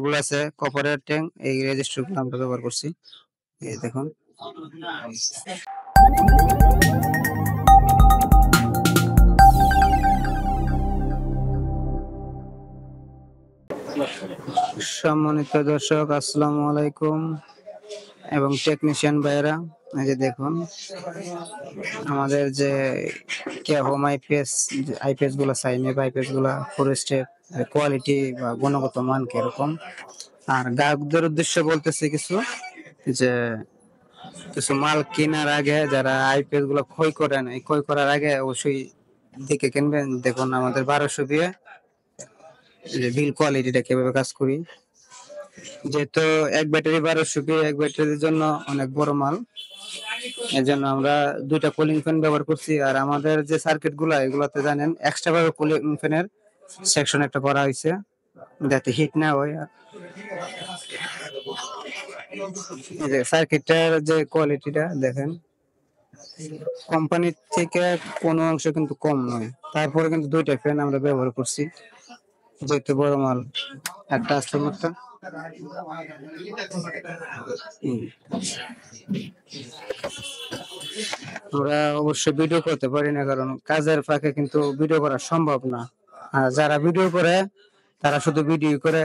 গুলো আছে কপারের ট্যাঙ্ক এই রেজিস্টার গুলো আমরা ব্যবহার করছি। এই দেখুন সম্মানিত দর্শক আসসালামু আলাইকুম এবং টেকনিশিয়ান ভাইরা, এই যে দেখুন আমাদের যে হোম আইপিএস গুলো সাইনে আইপিএস গুলা ফরেস্টের কোয়ালিটি বা গুণগত মান কিরকম। আর গ্রাহকদের উদ্দেশ্যে বলতেছি যে কিছু মাল কেনার আগে যারা আইপিএস গুলো ক্রয় করেন, এই ক্রয় করার আগে অবশ্যই দেখে কিনবেন। দেখুন আমাদের 1200 দিয়ে যে বিল কোয়ালিটিটা কিভাবে কাজ করি, যেহেতু এক ব্যাটারি 1200 এক ব্যাটারির জন্য অনেক বড় মাল, এর জন্য আমরা দুইটা কুলিং ফ্যান ব্যবহার করছি। আর আমাদের যে সার্কিট গুলা এগুলাতে জানেন এক্সট্রা ভাবে কুলিং ফ্যানের সেকশন একটা করা হয়েছে যাতে হিট না হয়। এই যে সার্কিটটার যে কোয়ালিটিটা দেখেন, কোম্পানির থেকে কোনো অংশ কিন্তু কম নয়। তারপরে কিন্তু দুইটা ফ্যান আমরা ব্যবহার করছি, যেহেতু বড় মাল একটা আসছে মাত্র। আমরা অবশ্যই ভিডিও করতে পারি না, কারণ কাজের ফাঁকে কিন্তু ভিডিও করা সম্ভব না। আর যারা ভিডিও করে তারা শুধু ভিডিও করে,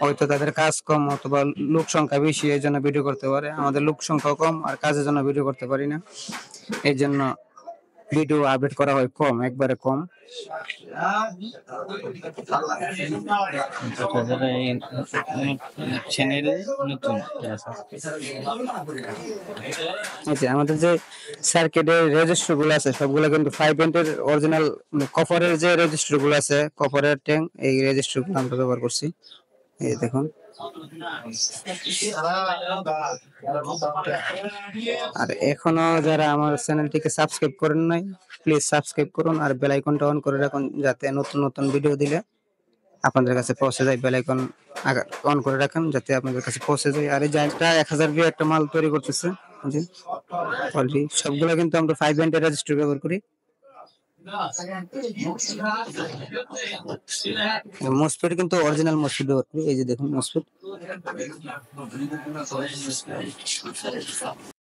হয়তো তাদের কাজ কম অথবা লোক সংখ্যা বেশি, এই জন্য ভিডিও করতে পারে। আমাদের লোক সংখ্যা কম আর কাজের জন্য ভিডিও করতে পারি না, এই জন্য ভিডিও আপডেট করা হয় কম, একবারে কম। আমাদের যে সার্কিটের রেজিস্টার গুলো আছে সবগুলো কিন্তু 5 এর অরিজিনাল কপারের যে রেজিস্টার গুলো আছে, কপারের ট্যাঙ্ক এই রেজিস্টার গুলো আমরা ব্যবহার করছি। এই দেখুন, আর এখনো যারা আমার চ্যানেলটিকে সাবস্ক্রাইব করেন নাই, প্লিজ সাবস্ক্রাইব করুন আর বেল আইকনটা অন করে রাখুন, যাতে নতুন নতুন ভিডিও দিলে আপনাদের কাছে পৌঁছে যায়। বেল আইকন অন করে রাখুন যাতে আপনাদের কাছে পৌঁছে যায়। আর এই জায়গাটা 1000 দিয়ে একটা মাল তৈরি করতেছে, জি অলরেডি সবগুলো কিন্তু আমরা 5 এর রেজিস্টার ব্যবহার করি। মোসফেট কিন্তু অরিজিনাল মোসফেট ব্যবহার করি। এই যে দেখুন মোসফেট।